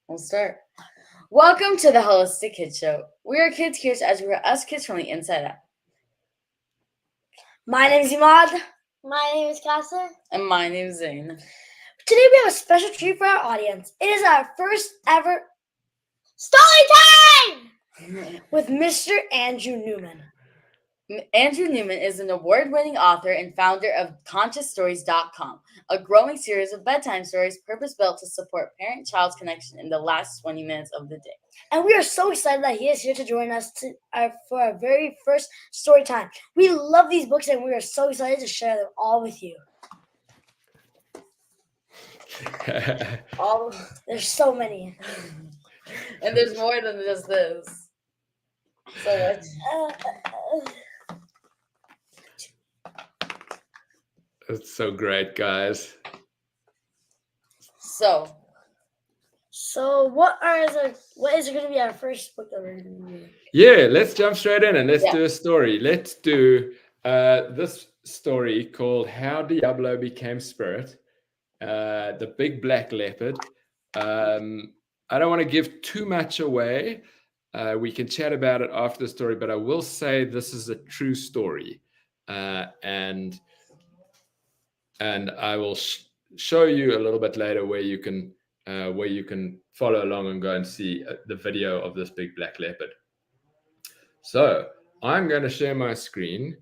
We'll start. Welcome to the Holistic Kids Show. We are kids kids as we are us kids from the inside out. My name is Imad. My name is Casa. And my name is Zane. Today we have a special treat for our audience. It is our first ever Story time! with Mr. Andrew Newman. Andrew Newman is an award-winning author and founder of ConsciousStories.com, a growing series of bedtime stories purpose-built to support parent-child's connection in the last 20 minutes of the day. And we are so excited that he is here to join us for our very first story time. We love these books and we are so excited to share them all with you. There's so many. And there's more than just this. So much. That's so great, guys. So what is going to be our first book that we're going to read? Yeah, let's jump straight in and let's Yeah. do a story. Let's do this story called How Diablo Became Spirit, the Big Black Leopard. I don't want to give too much away. We can chat about it after the story, but I will say this is a true story. And I will show you a little bit later where you can follow along and go and see the video of this big black leopard. So I'm going to share my screen,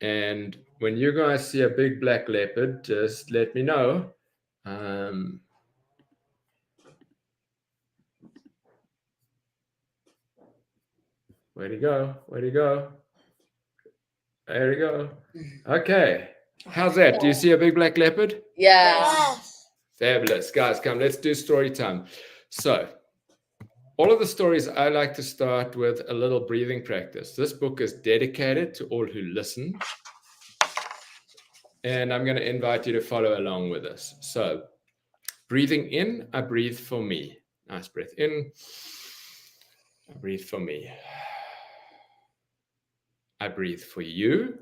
and when you guys see a big black leopard, just let me know. Where'd he go? Where'd he go? There we go. Okay. How's that? Do you see a big black leopard? yeah. Yes. Fabulous. Guys, come, let's do story time. So, all of the stories, I like to start with a little breathing practice. This book is dedicated to all who listen. And I'm going to invite you to follow along with us. So, breathing in, I breathe for me. Nice breath in. I breathe for me. I breathe for you.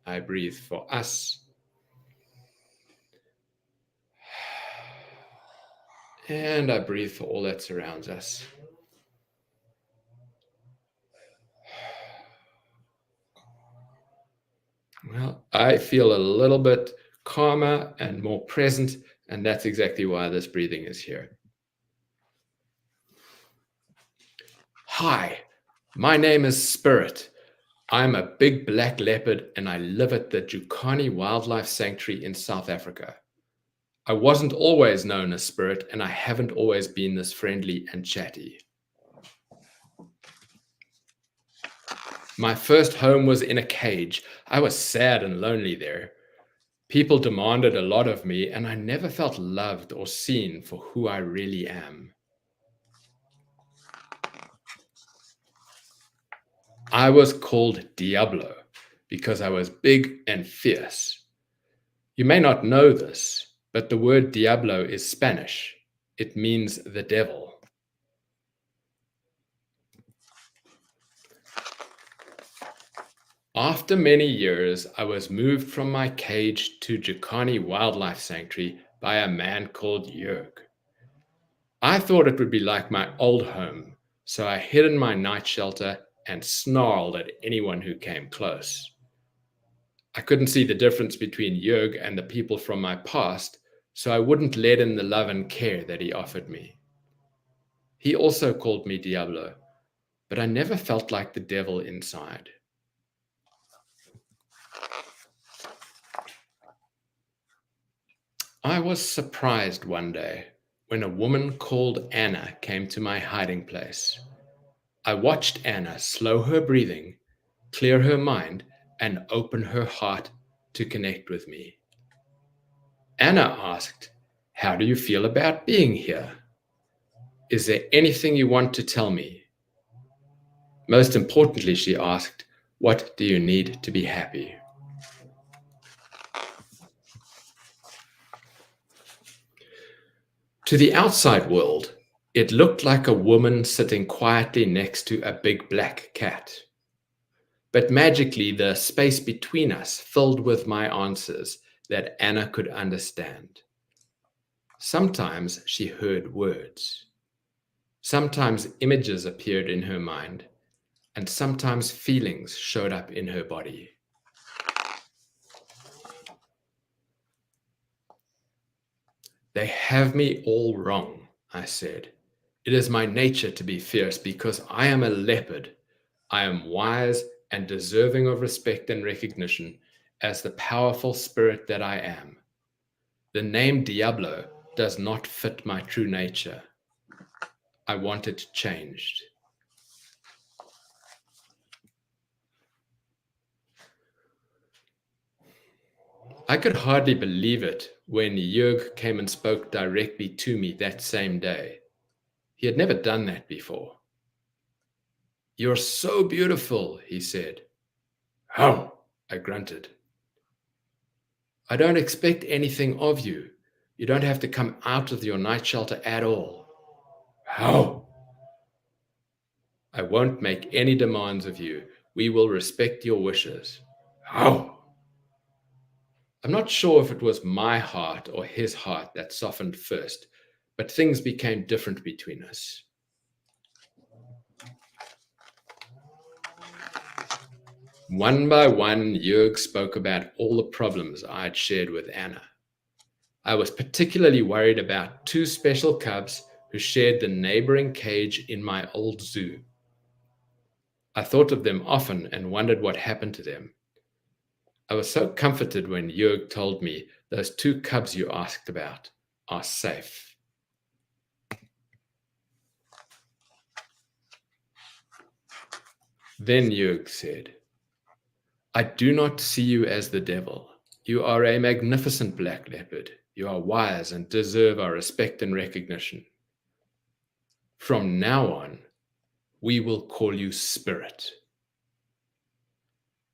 I breathe for us. And I breathe for all that surrounds us. Well, I feel a little bit calmer and more present, and that's exactly why this breathing is here. Hi, my name is Spirit. I'm a big black leopard and I live at the Jukani Wildlife Sanctuary in South Africa. I wasn't always known as Spirit and I haven't always been this friendly and chatty. My first home was in a cage. I was sad and lonely there. People demanded a lot of me and I never felt loved or seen for who I really am. I was called Diablo because I was big and fierce. You may not know this, but the word Diablo is Spanish. It means the devil. After many years, I was moved from my cage to Jukani Wildlife Sanctuary by a man called Jörg. I thought it would be like my old home, so I hid in my night shelter and snarled at anyone who came close. I couldn't see the difference between Jörg and the people from my past, so I wouldn't let in the love and care that he offered me. He also called me Diablo, but I never felt like the devil inside. I was surprised one day when a woman called Anna came to my hiding place. I watched Anna slow her breathing, clear her mind, and open her heart to connect with me. Anna asked, "How do you feel about being here? Is there anything you want to tell me?" Most importantly, she asked, "What do you need to be happy?" To the outside world, it looked like a woman sitting quietly next to a big black cat. But magically, the space between us filled with my answers, that Anna could understand. Sometimes she heard words. Sometimes images appeared in her mind, and sometimes feelings showed up in her body. They have me all wrong, I said. It is my nature to be fierce because I am a leopard. I am wise and deserving of respect and recognition as the powerful spirit that I am. The name Diablo does not fit my true nature. I want it changed. I could hardly believe it when Jörg came and spoke directly to me that same day. He had never done that before. "You're so beautiful," he said. "How?" I grunted. "I don't expect anything of you. You don't have to come out of your night shelter at all." "How?" "I won't make any demands of you. We will respect your wishes." "How?" I'm not sure if it was my heart or his heart that softened first, but things became different between us. One by one, Jörg spoke about all the problems I had shared with Anna. I was particularly worried about two special cubs who shared the neighboring cage in my old zoo. I thought of them often and wondered what happened to them. I was so comforted when Jörg told me those two cubs you asked about are safe. Then Jörg said, "I do not see you as the devil. You are a magnificent black leopard. You are wise and deserve our respect and recognition. From now on, we will call you Spirit."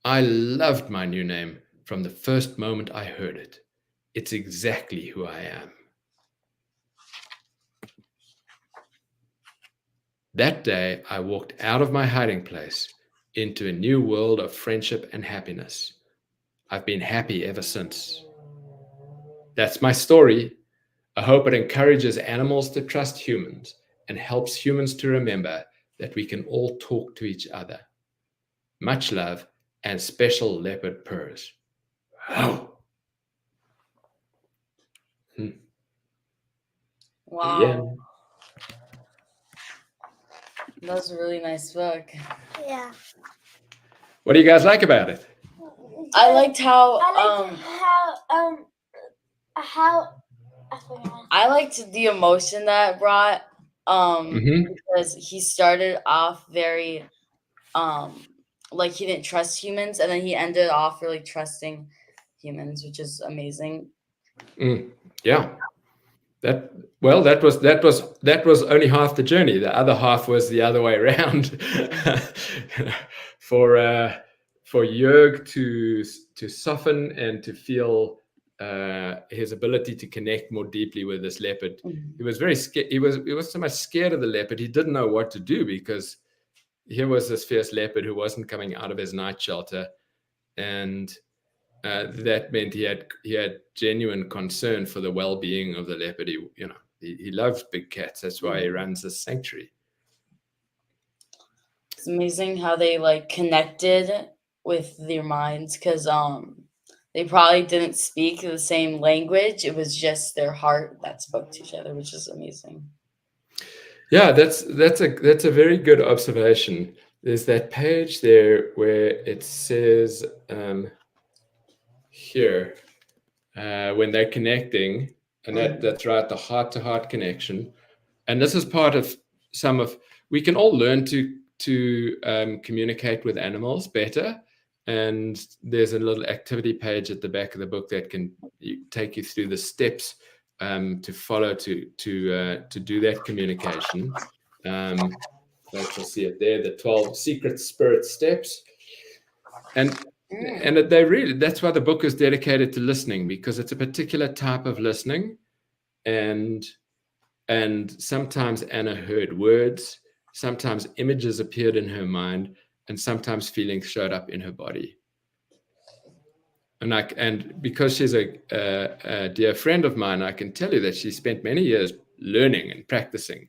I loved my new name from the first moment I heard it. It's exactly who I am. That day, I walked out of my hiding place into a new world of friendship and happiness. I've been happy ever since. That's my story. I hope it encourages animals to trust humans and helps humans to remember that we can all talk to each other. Much love and special leopard purrs. Wow. Wow. Yeah. That was a really nice book. Yeah. What do you guys like about it? I liked how I liked the emotion that it brought. Because he started off very like he didn't trust humans, and then he ended off really trusting humans, which is amazing. Yeah. That was only half the journey. The other half was the other way around. For Jörg to soften and to feel his ability to connect more deeply with this leopard. He was very scared. He was so much scared of the leopard. He didn't know what to do because here was this fierce leopard who wasn't coming out of his night shelter, and that meant he had genuine concern for the well-being of the leopard. He loves big cats. That's why he runs this sanctuary. It's amazing how they like connected with their minds, because they probably didn't speak the same language. It was just their heart that spoke to each other, which is amazing. Yeah, that's a very good observation. There's that page there where it says here when they're connecting, and that's right, the heart-to-heart connection. And this is part of we can all learn to communicate with animals better. And there's a little activity page at the back of the book that can take you through the steps to follow to do that communication. Folks will see it there, the 12 secret spirit steps. And that's why the book is dedicated to listening, because it's a particular type of listening. And sometimes Anna heard words, sometimes images appeared in her mind, and sometimes feelings showed up in her body. and because she's a dear friend of mine, I can tell you that she spent many years learning and practicing.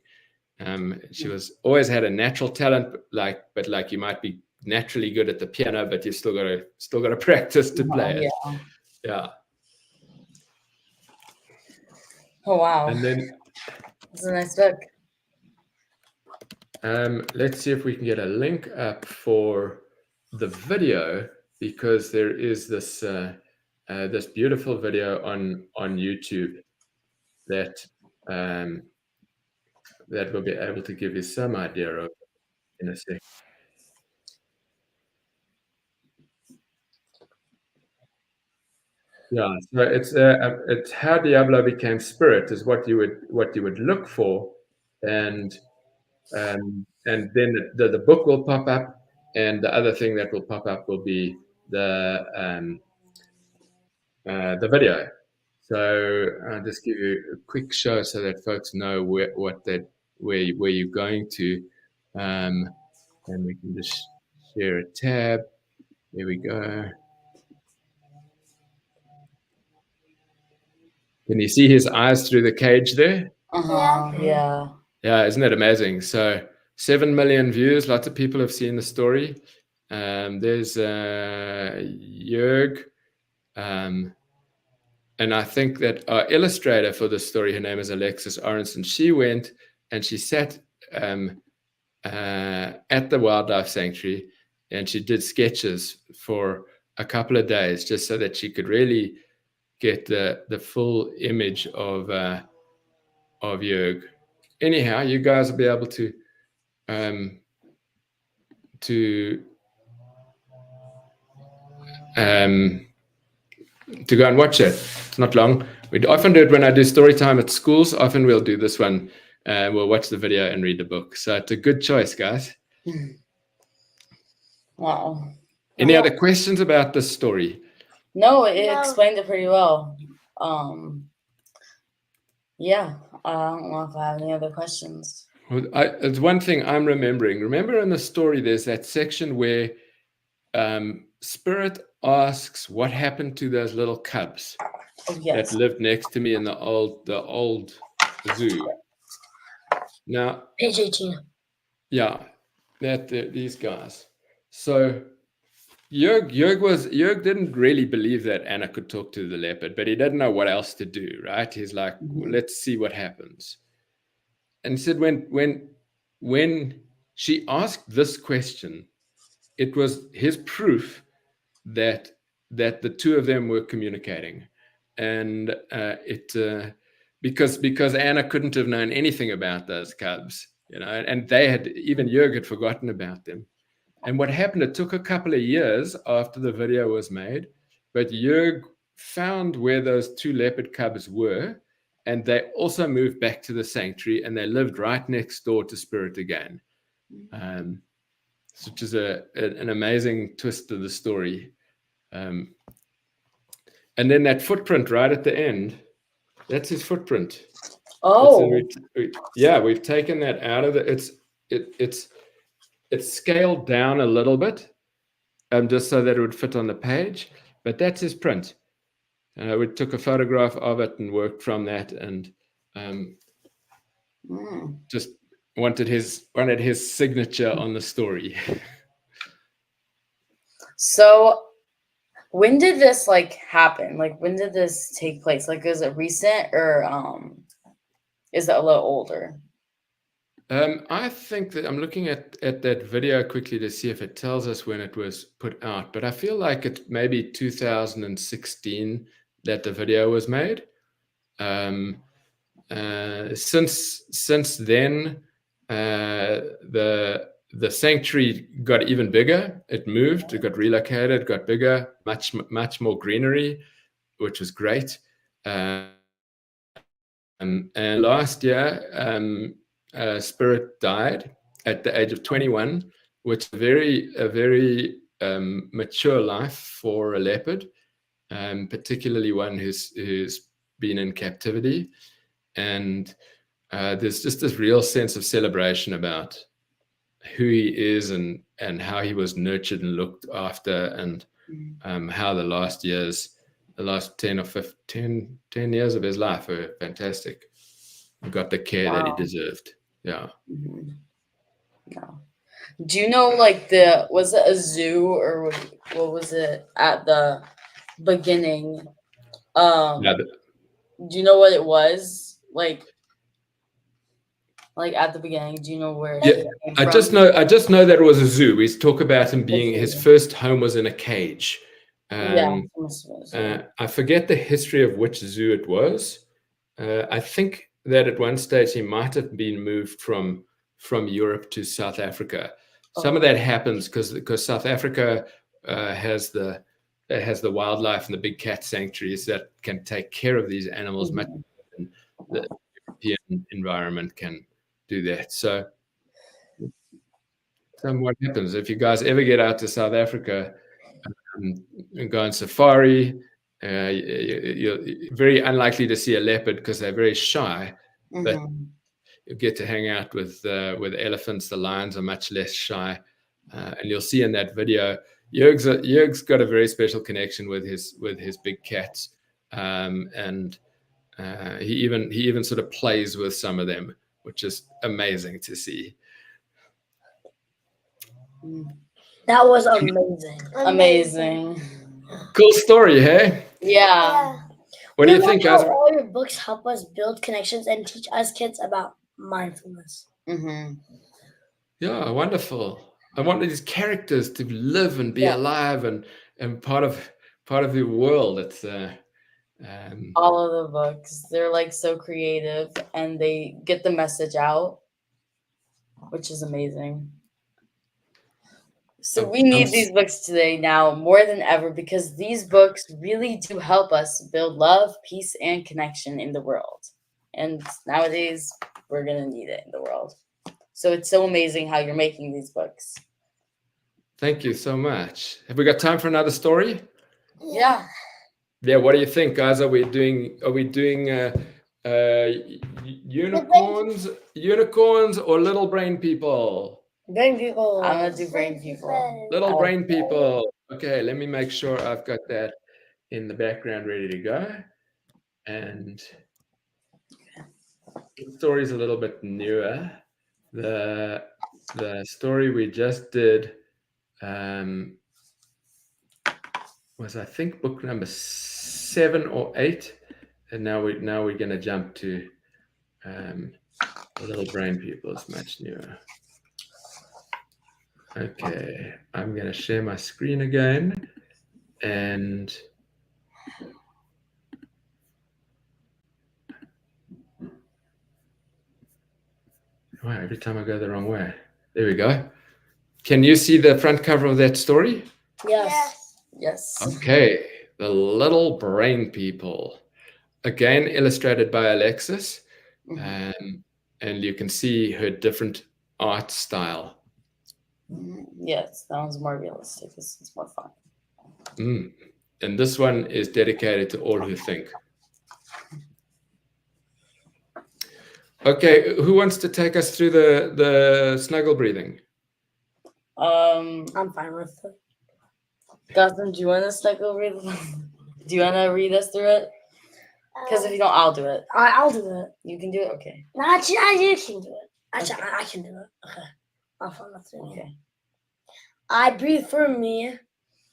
She was always had a natural talent, but like you might be naturally good at the piano, but you still got to practice to play it. Yeah. Yeah. Oh wow. And then It's a nice book. let's see if we can get a link up for the video, because there is this this beautiful video on YouTube that that we'll be able to give you some idea of in a second. Yeah, so it's how Diablo became spirit is what you would look for, and then the book will pop up, and the other thing that will pop up will be the video. So I'll just give you a quick show so that folks know where you're going to, and we can just share a tab. Here we go. Can you see his eyes through the cage there? Yeah. Yeah, isn't that amazing? So 7 million views. Lots of people have seen the story. There's Jörg, and I think that our illustrator for the story, her name is Alexis Aronson. She went and she sat at the wildlife sanctuary, and she did sketches for a couple of days just so that she could really get the full image of Jörg. Anyhow, you guys will be able to go and watch it. It's not long. We often do it when I do story time at schools. Often we'll do this one. We'll watch the video and read the book. So it's a good choice, guys. Wow. Any other questions about this story? No, it explained it pretty well. Yeah, I don't know if I have any other questions. Well, it's one thing I'm remembering. Remember in the story, there's that section where Spirit asks what happened to those little cubs that lived next to me in the old zoo. Now, page 18. Yeah, these guys. So Jörg didn't really believe that Anna could talk to the leopard, but he didn't know what else to do, right? He's like, well, let's see what happens. And he said when she asked this question, it was his proof that the two of them were communicating, and because Anna couldn't have known anything about those cubs, and even Jörg had forgotten about them. And what happened, it took a couple of years after the video was made, but Jörg found where those two leopard cubs were, and they also moved back to the sanctuary, and they lived right next door to Spirit again, which is an amazing twist to the story. And then that footprint right at the end, that's his footprint. Oh, we've taken that out of it's scaled down a little bit, just so that it would fit on the page, but that's his print. We took a photograph of it and worked from that, and just wanted his signature on the story. So when did this happen? When did this take place? Is it recent or is it a little older? I think that I'm looking at that video quickly to see if it tells us when it was put out, but I feel like it's maybe 2016 that the video was made. Since then, the sanctuary got even bigger. It moved, it got relocated, got bigger, much more greenery, which was great. And last year, Spirit died at the age of 21, which is a very mature life for a leopard, particularly one who's been in captivity. And there's just this real sense of celebration about who he is and how he was nurtured and looked after. And how the last 10 or 15, 10 years of his life were fantastic. He got the care that he Wow. deserved. Yeah. Mhm. No. Do you know was it a zoo or what was it at the beginning? Yeah, Do you know what it was? Like at the beginning, do you know where it yeah. came I from? just know that it was a zoo. We talk about him being his zoo. first home was in a cage. Yeah. It must have been a zoo. I forget the history of which zoo it was. I think that at one stage he might have been moved from Europe to South Africa. Some of that happens because South Africa has the wildlife and the big cat sanctuaries that can take care of these animals much Mhm. better than the European environment can do that. So what happens if you guys ever get out to South Africa and go on safari? You're very unlikely to see a leopard because they're very shy, but Mhm. you get to hang out with elephants. The lions are much less shy, and you'll see in that video, Jurg's got a very special connection with his big cats, and he even sort of plays with some of them, which is amazing to see. That was amazing. Amazing. Cool story, hey? Yeah. What do We you love think, how guys? all your books help us build connections and teach us kids about mindfulness. Mhm. Yeah, wonderful. I want these characters to live and be Yeah. alive and part of the world. It's All of the books, they're so creative and they get the message out, which is amazing. So we need these books today now more than ever because these books really do help us build love, peace, and connection in the world. And nowadays, we're going to need it in the world. So it's so amazing how you're making these books. Thank you so much. Have we got time for another story? Yeah. Yeah. What do you think, guys? Are we doing unicorns or little brain people? Brain people. I'm going to do brain people. Little brain people. Okay, let me make sure I've got that in the background ready to go. And the story is a little bit newer. The story we just did was, I think, book number 7 or 8, and now we're going to jump to Little Brain People. Is much newer. Okay, I'm going to share my screen again, and wow, every time I go the wrong way. There we go. Can you see the front cover of that story? Yes. Yes. Okay, The Little Brain People. Again, illustrated by Alexis. And you can see her different art style. Yes, that one's more realistic. This is more fun. And this one is dedicated to all who think. Okay, who wants to take us through the snuggle breathing? I'm fine with it. Gotham, do you want to snuggle read? Do you want to read us through it? Because if you don't, I'll do it. I'll do it. You can do it? Okay. No, actually, you can do it. Actually, I can do it. Okay. I'll follow through. Okay. I breathe for me.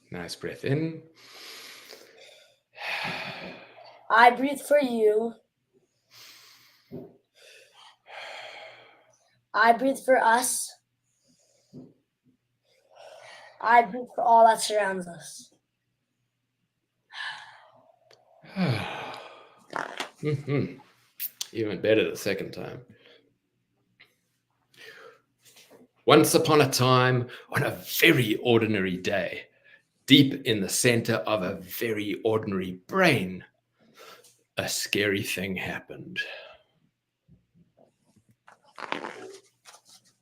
Nice breath in. I breathe for you. I breathe for us. I breathe for all that surrounds us. Even better the second time. Once upon a time, on a very ordinary day, deep in the center of a very ordinary brain, a scary thing happened.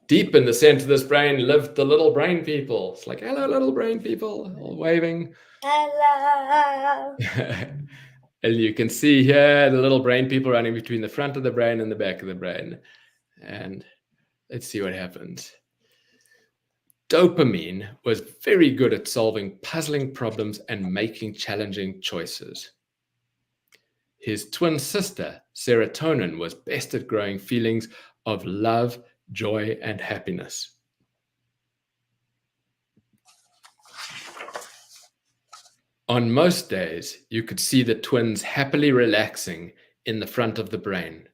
Deep in the center of this brain lived the little brain people. It's like, hello, little brain people, all waving. Hello. And you can see here the little brain people running between the front of the brain and the back of the brain. And let's see what happens. Dopamine was very good at solving puzzling problems and making challenging choices. His twin sister, serotonin, was best at growing feelings of love, joy, and happiness. On most days, you could see the twins happily relaxing in the front of the brain.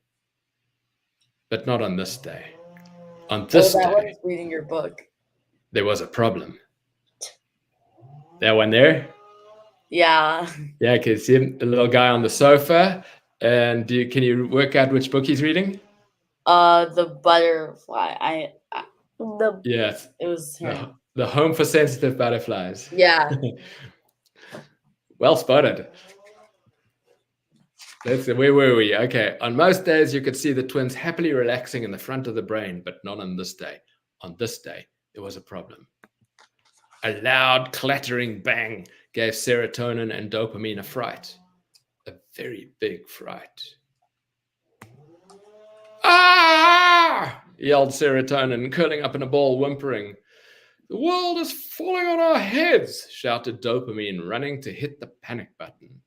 But not on this day. On this that day, one's reading your book. there was a problem. That one there? Yeah. Yeah, can you see him, the little guy on the sofa? And can you work out which book he's reading? The butterfly. The Yes, It was him. the Home for Sensitive Butterflies. Yeah. Well spotted. Where were we? Okay. On most days, you could see the twins happily relaxing in the front of the brain, but not on this day. On this day, there was a problem. A loud, clattering bang gave serotonin and dopamine a fright. A very big fright. Ah! Yelled serotonin, curling up in a ball, whimpering. The world is falling on our heads, shouted dopamine, running to hit the panic button.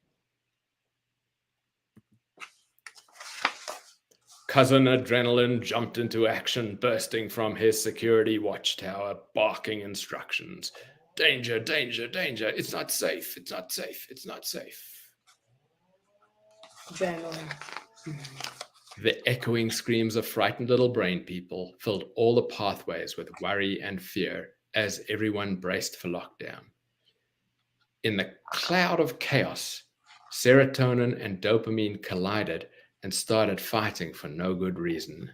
Cousin Adrenaline jumped into action, bursting from his security watchtower, barking instructions. Danger, danger, danger. It's not safe. It's not safe. It's not safe. Adrenaline. The echoing screams of frightened little brain people filled all the pathways with worry and fear as everyone braced for lockdown. In the cloud of chaos, serotonin and dopamine collided and started fighting for no good reason.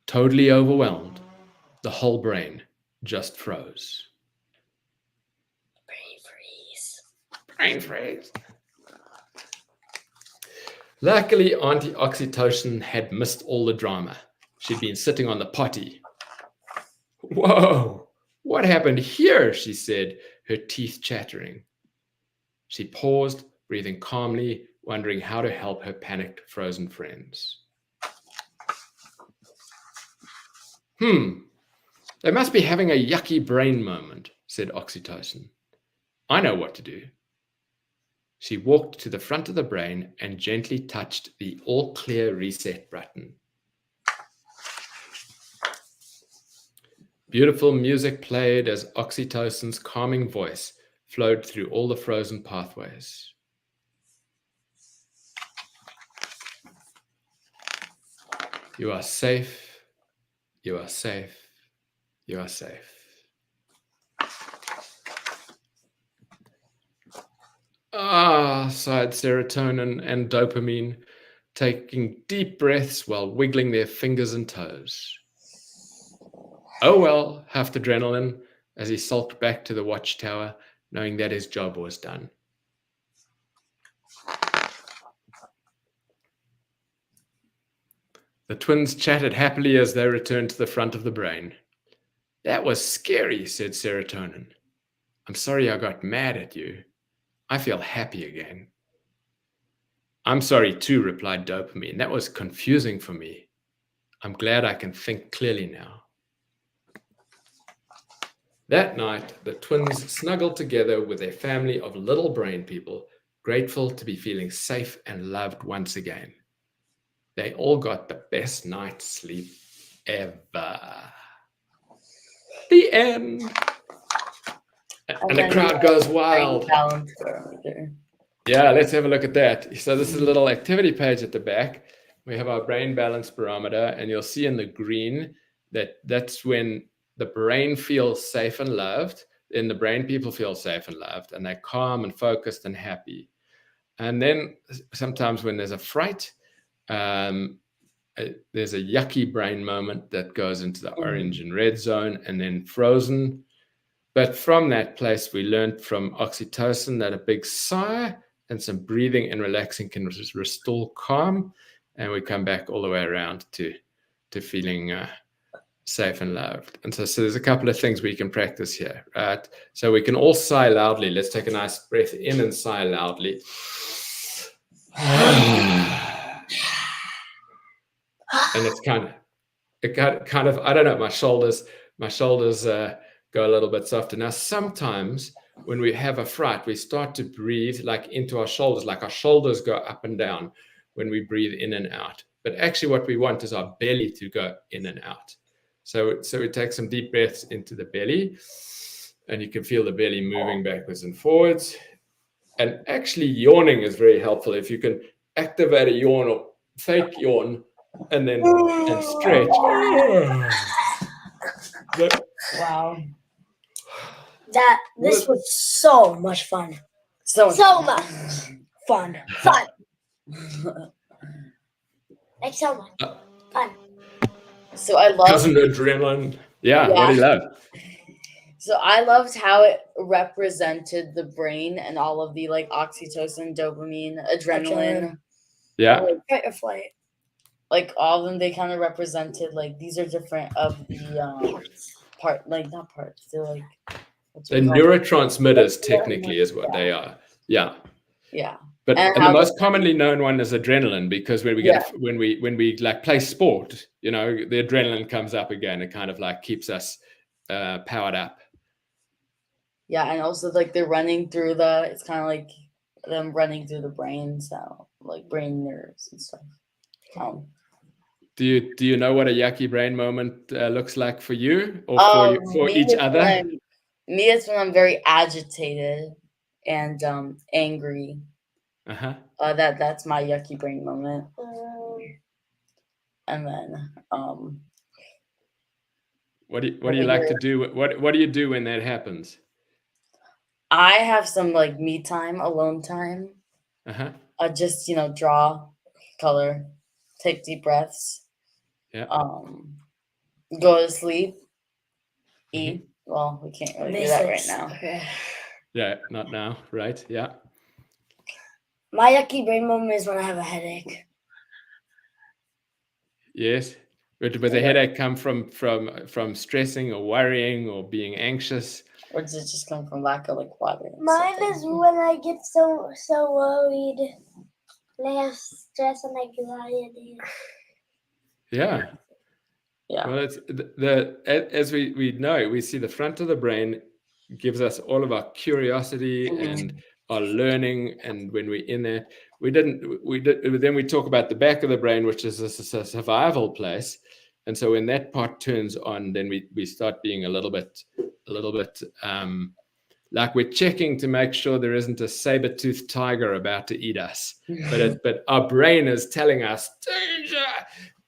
Totally overwhelmed, the whole brain just froze. brain freeze. Brain freeze. Luckily, Auntie Oxytocin had missed all the drama. She'd been sitting on the potty. Whoa, what happened here? She said, her teeth chattering. She paused, breathing calmly, wondering how to help her panicked, frozen friends. They must be having a yucky brain moment, said Oxytocin. I know what to do. She walked to the front of the brain and gently touched the all-clear reset button. Beautiful music played as Oxytocin's calming voice flowed through all the frozen pathways. You are safe. You are safe. You are safe. Ah, sighed serotonin and dopamine, taking deep breaths while wiggling their fingers and toes. Oh well, huffed Adrenaline as he sulked back to the watchtower, knowing that his job was done. The twins chatted happily as they returned to the front of the brain. That was scary, said serotonin. I'm sorry I got mad at you. I feel happy again. I'm sorry too, replied dopamine. That was confusing for me. I'm glad I can think clearly now. That night, the twins snuggled together with their family of little brain people, grateful to be feeling safe and loved once again. They all got the best night's sleep ever. The end. And the crowd goes wild. Yeah, let's have a look at that. So this is a little activity page at the back. We have our brain balance barometer, and you'll see in the green that's when the brain feels safe and loved. Then the brain people feel safe and loved, and they're calm and focused and happy. And then sometimes when there's a fright, there's a yucky brain moment that goes into the orange and red zone, and then frozen. But from that place, we learned from oxytocin that a big sigh and some breathing and relaxing can restore calm, and we come back all the way around to feeling safe and loved. And so there's a couple of things we can practice here, right? So we can all sigh loudly. Let's take a nice breath in and sigh loudly. And it's kind it kind of, I don't know, my shoulders go a little bit softer. Now, sometimes when we have a fright, we start to breathe like into our shoulders, like our shoulders go up and down when we breathe in and out. But actually what we want is our belly to go in and out. So we take some deep breaths into the belly, and you can feel the belly moving backwards and forwards. And actually yawning is very helpful. If you can activate a yawn or fake yawn and stretch. Wow. This was so much fun. So much Fun. fun. Like so much fun. So I love. Cousin adrenaline. Yeah. What do you love? So I loved how it represented the brain and all of the like oxytocin, dopamine, adrenaline. Yeah. Fight or flight. Like all of them, they kind of represented like these are different of the part, like not parts. They're like the neurotransmitters technically is what they are. Yeah. Yeah. But and the most commonly known one is adrenaline, because when we get when we like play sport, you know, the adrenaline comes up again. It kind of like keeps us powered up. Yeah, and also like they're running through it's kind of like them running through the brain, so like brain nerves and stuff. Do you know what a yucky brain moment looks like for you or for each other? Me, it's when I'm very agitated and angry. That's my yucky brain moment. And then what do you like to do? What do you do when that happens? I have some like me time, alone time. Just draw, color, take deep breaths. Yeah. Go to sleep. Eat. Well, we can't really do that right now. Okay. Yeah, not now, right? Yeah. My yucky brain moment is when I have a headache. Yes. But does the headache come from stressing or worrying or being anxious? Or does it just come from lack of like water? Mine is when I get so worried. I have stress and anxiety. Yeah. Yeah. Well, it's as we know, we see the front of the brain gives us all of our curiosity and our learning, and when we're in there, then we talk about the back of the brain, which is a survival place. And so when that part turns on, then we start being a little bit like we're checking to make sure there isn't a saber-toothed tiger about to eat us. But our brain is telling us danger.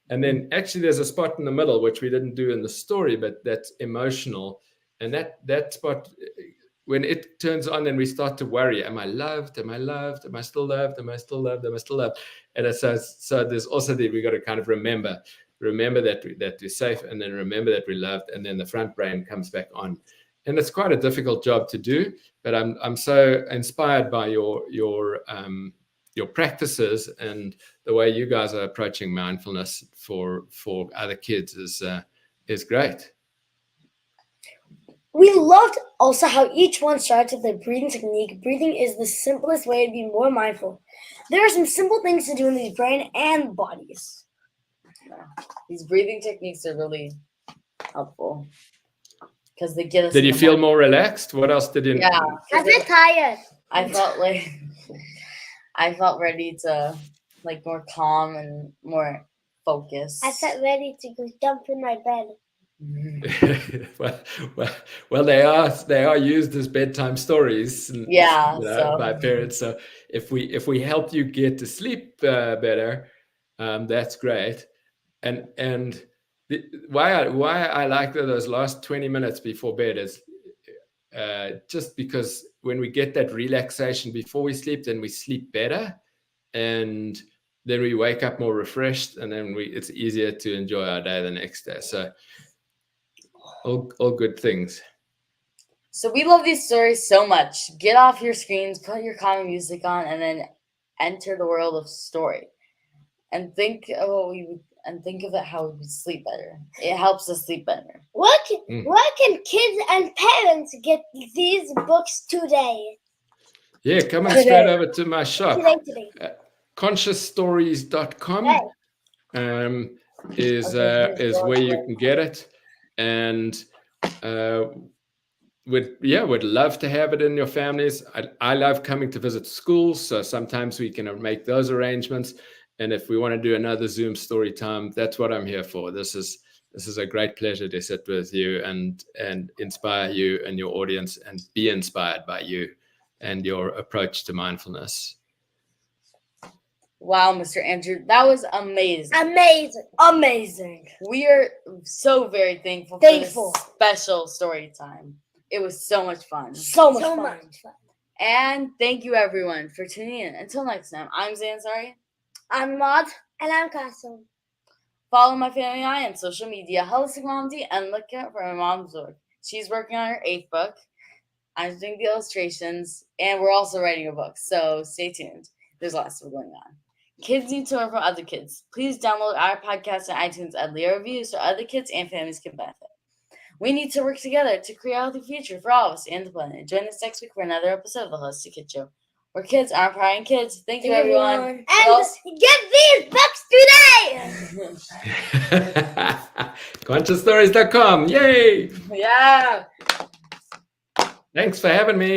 And then actually there's a spot in the middle, which we didn't do in the story, but that's emotional. And that spot, when it turns on, then we start to worry. Am I loved? Am I loved? Am I still loved? Am I still loved? Am I still loved? And so there's also we got to kind of remember that we're safe, and then remember that we're loved, and then the front brain comes back on. And it's quite a difficult job to do, but I'm so inspired by your practices and the way you guys are approaching mindfulness for other kids is great. We loved also how each one starts with a breathing technique. Breathing is the simplest way to be more mindful. There are some simple things to do in the brain and bodies. Yeah. These breathing techniques are really helpful because they get us. Did you feel more relaxed? What else did you? Yeah, I feel tired. I felt like I felt ready to like more calm and more focused. I felt ready to go jump in my bed. well, they are used as bedtime stories, by parents. So if we help you get to sleep better, that's great. And why I like those last 20 minutes before bed is just because when we get that relaxation before we sleep, then we sleep better, and then we wake up more refreshed, and then it's easier to enjoy our day the next day. So all good things. So we love these stories so much. Get off your screens, put your calming music on, and then enter the world of story. And think of it how we would sleep better. It helps us sleep better. Where can kids and parents get these books today? Yeah, come on straight over to my shop. Today. ConsciousStories.com. is Okay, is where you can get it, and uh, would love to have it in your families. I love coming to visit schools, so sometimes we can make those arrangements. And if we want to do another Zoom story time, that's what I'm here for. This is a great pleasure to sit with you and inspire you and your audience and be inspired by you and your approach to mindfulness. Wow, Mr. Andrew, that was amazing. Amazing. We are so very thankful, Thankful. for this special story time. It was so much fun. So much So fun. much fun. And thank you everyone for tuning in. Until next time, I'm Zansari. I'm Maud. And I'm Castle. Follow my family and I on social media, Holistic Mom D, and look out for my mom's work. She's working on her 8th book. I'm doing the illustrations, and we're also writing a book, so stay tuned. There's lots of going on. Kids need to learn from other kids. Please download our podcast on iTunes and leave a review so other kids and families can benefit. We need to work together to create a healthy future for all of us and the planet. Join us next week for another episode of the Holistic Kid Show, where kids aren't prying kids. Thank you, everyone. And get these books today! ConsciousStories.com. Yay! Yeah. Thanks for having me.